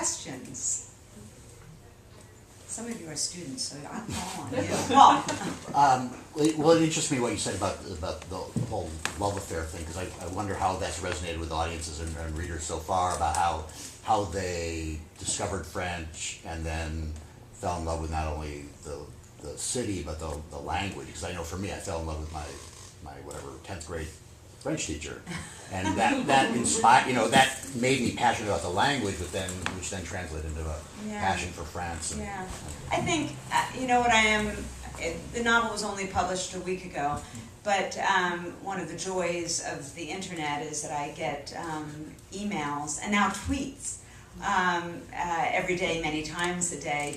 questions? Some of you are students, so I'll call on you. Well, it interests me what you said about the whole love affair thing, because I wonder how that's resonated with audiences and readers so far, about how they discovered French and then fell in love with not only the city but the language. Because I know for me, I fell in love with my 10th grade French teacher, and that inspired, that made me passionate about the language, which then translated into a passion for France. I think what I am. The novel was only published a week ago, but one of the joys of the internet is that I get emails and now tweets every day, many times a day,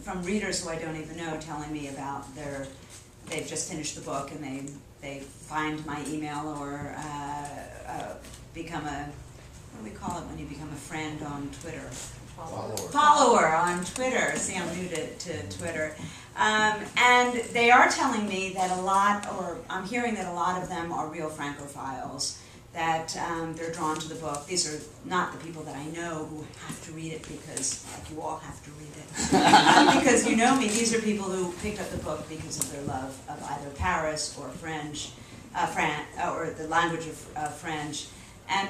from readers who I don't even know, telling me about they've just finished the book and they find my email or become what do we call it when you become a friend on Twitter? Follower on Twitter. See, I'm new to Twitter. And they are telling me that I'm hearing that a lot of them are real Francophiles, that they're drawn to the book. These are not the people that I know who have to read it because, like, you all have to read it. Because you know me, these are people who picked up the book because of their love of either Paris or French, or the language of French. And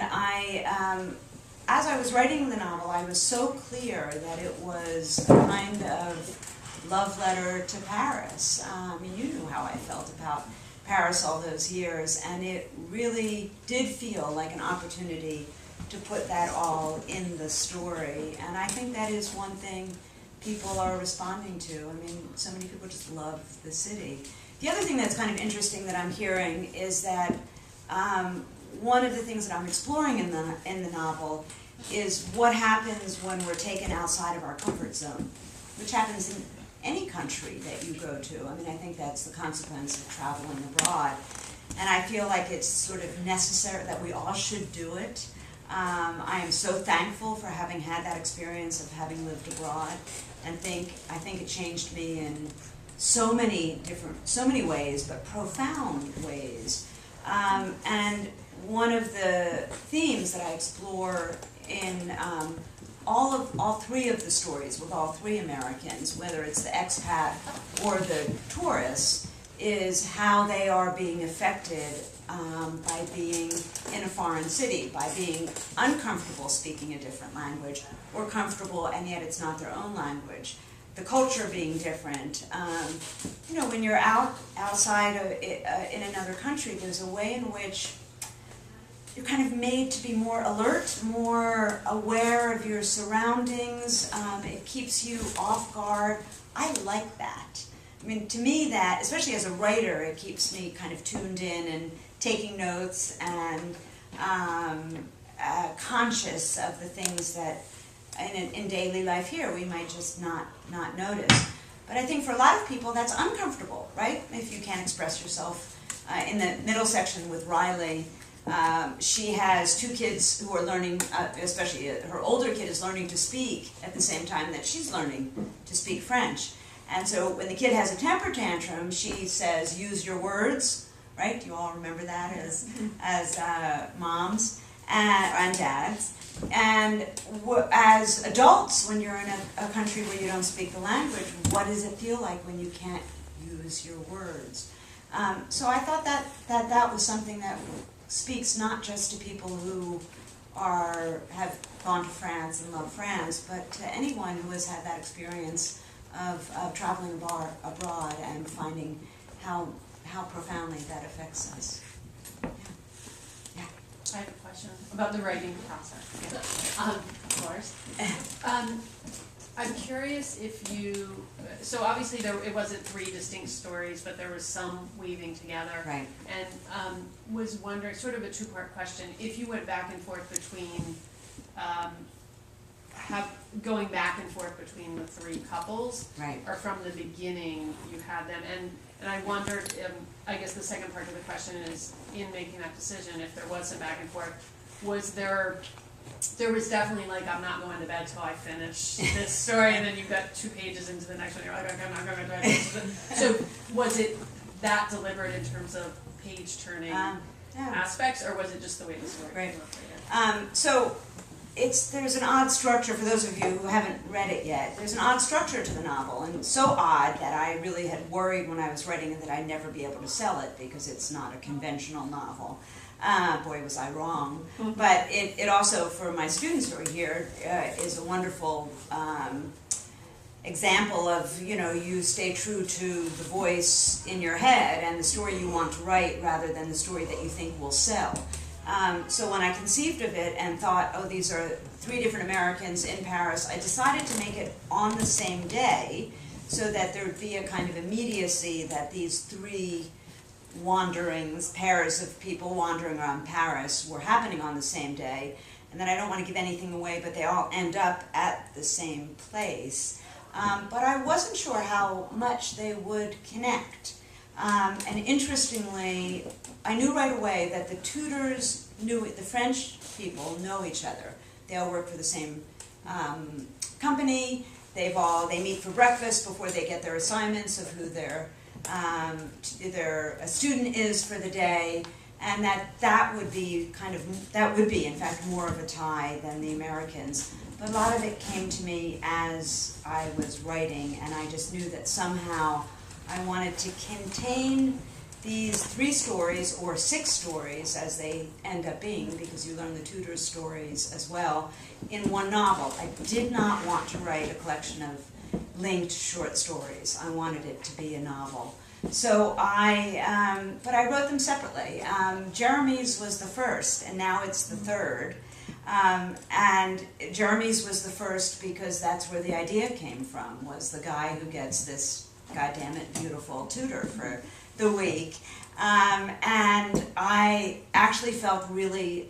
as I was writing the novel, I was so clear that it was a kind of love letter to Paris. You knew how I felt about Paris all those years, and it really did feel like an opportunity to put that all in the story. And I think that is one thing people are responding to. So many people just love the city. The other thing that's kind of interesting that I'm hearing is that one of the things that I'm exploring in the novel is what happens when we're taken outside of our comfort zone, which happens in any country that you go to. I think that's the consequence of traveling abroad. And I feel like it's sort of necessary that we all should do it. I am so thankful for having had that experience of having lived abroad, and I think it changed me in so many ways, but profound ways. And one of the themes that I explore in all three of the stories with all three Americans, whether it's the expat or the tourists, is how they are being affected by being in a foreign city, by being uncomfortable speaking a different language, or comfortable and yet it's not their own language. The culture being different. When you're outside in another country, there's a way in which you're kind of made to be more alert, more aware of your surroundings. It keeps you off guard. I like that. To me that, especially as a writer, it keeps me kind of tuned in and taking notes and conscious of the things that in daily life here we might just not notice. But I think for a lot of people that's uncomfortable, right? If you can't express yourself. In the middle section with Riley, she has two kids who are learning, especially her older kid is learning to speak at the same time that she's learning to speak French. And so when the kid has a temper tantrum, she says, use your words, right? Do you all remember that as moms and dads? And as adults, when you're in a country where you don't speak the language, what does it feel like when you can't use your words? So I thought that was something that speaks not just to people who have gone to France and love France, but to anyone who has had that experience of traveling abroad and finding how profoundly that affects us. Yeah. I have a question about the writing process. Of course. I'm curious if so obviously it wasn't three distinct stories, but there was some weaving together. Right. And was wondering, sort of a two-part question, if you went back and forth between, going back and forth between the three couples, right, or from the beginning you had them, and I wondered, I guess the second part of the question is, in making that decision, if there was some back and forth, was there was definitely like, I'm not going to bed till I finish this story, and then you've got 2 pages into the next one, you're like, okay, I'm not going to bed. So was it that deliberate in terms of page turning aspects, or was it just the way the story came up later? So there's an odd structure, for those of you who haven't read it yet, there's an odd structure to the novel, and so odd that I really had worried when I was writing it that I'd never be able to sell it because it's not a conventional novel. Boy, was I wrong. But it also, for my students who are here, is a wonderful example of, you stay true to the voice in your head and the story you want to write rather than the story that you think will sell. So when I conceived of it and thought, oh, these are 3 different Americans in Paris, I decided to make it on the same day so that there would be a kind of immediacy that these 3 pairs of people wandering around Paris were happening on the same day, and that I don't want to give anything away, but they all end up at the same place. But I wasn't sure how much they would connect. And interestingly, I knew right away that the tutors the French people know each other. They all work for the same company. They meet for breakfast before they get their assignments of who their student is for the day, and that would be in fact more of a tie than the Americans. But a lot of it came to me as I was writing, and I just knew that somehow I wanted to contain these 3 stories, or 6 stories as they end up being, because you learn the tutors' stories as well, in one novel. I did not want to write a collection of linked short stories. I wanted it to be a novel. So but I wrote them separately. Jeremy's was the first, and now it's the 3rd. And Jeremy's was the first because that's where the idea came from, was the guy who gets this goddammit beautiful tutor for the week. And I actually felt really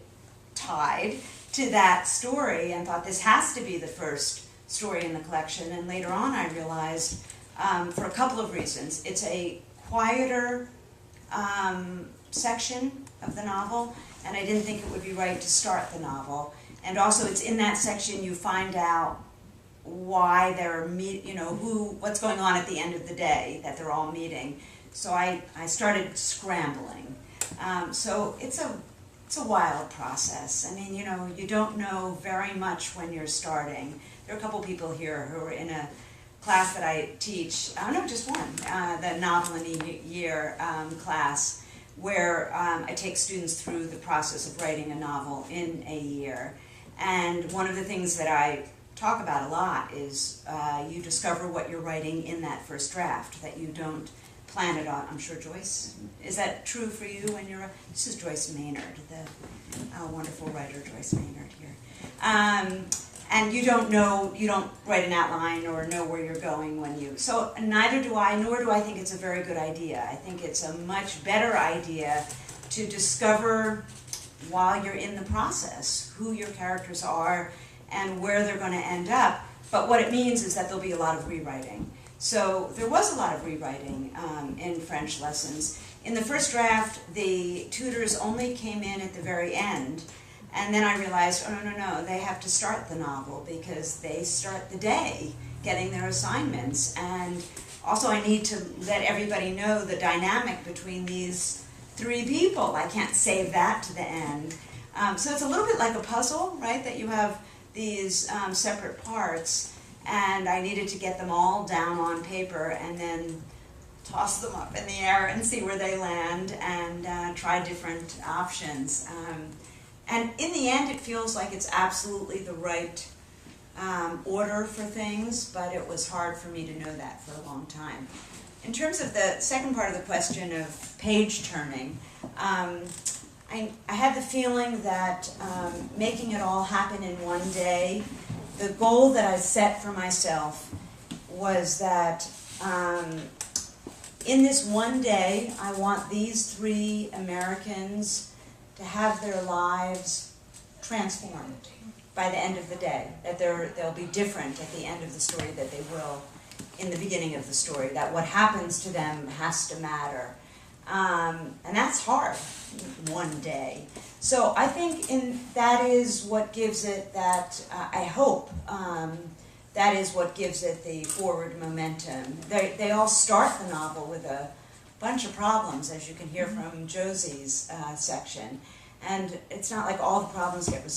tied to that story and thought this has to be the first story in the collection. And later on I realized, for a couple of reasons, it's a quieter section of the novel, and I didn't think it would be right to start the novel. And also it's in that section you find out why they're what's going on at the end of the day that they're all meeting. So I started scrambling. So it's a wild process. I mean, you don't know very much when you're starting. There are a couple people here who are in a class that I teach, just one, the Novel in a Year class, where I take students through the process of writing a novel in a year. And one of the things that I talk about a lot is you discover what you're writing in that first draft, that you don't plan it on. I'm sure Joyce, is that true for you when this is Joyce Maynard, the wonderful writer Joyce Maynard here. And you don't write an outline or know where you're going so neither do I, nor do I think it's a very good idea. I think it's a much better idea to discover while you're in the process who your characters are and where they're going to end up. But what it means is that there'll be a lot of rewriting. So there was a lot of rewriting in French lessons. In the first draft, the tutors only came in at the very end. And then I realized, oh, no, they have to start the novel because they start the day getting their assignments. And also I need to let everybody know the dynamic between these 3 people. I can't save that to the end. So it's a little bit like a puzzle, right, that you have these separate parts. And I needed to get them all down on paper and then toss them up in the air and see where they land and try different options. And in the end, it feels like it's absolutely the right order for things, but it was hard for me to know that for a long time. In terms of the second part of the question of page turning, I had the feeling that making it all happen in one day, the goal that I set for myself was that in this one day, I want these 3 Americans to have their lives transformed by the end of the day, that they'll be different at the end of the story that they will in the beginning of the story, that what happens to them has to matter. And that's hard, one day. So I think that is what gives it that, I hope, that is what gives it the forward momentum. They all start the novel with a bunch of problems, as you can hear from Josie's section. And it's not like all the problems get resolved.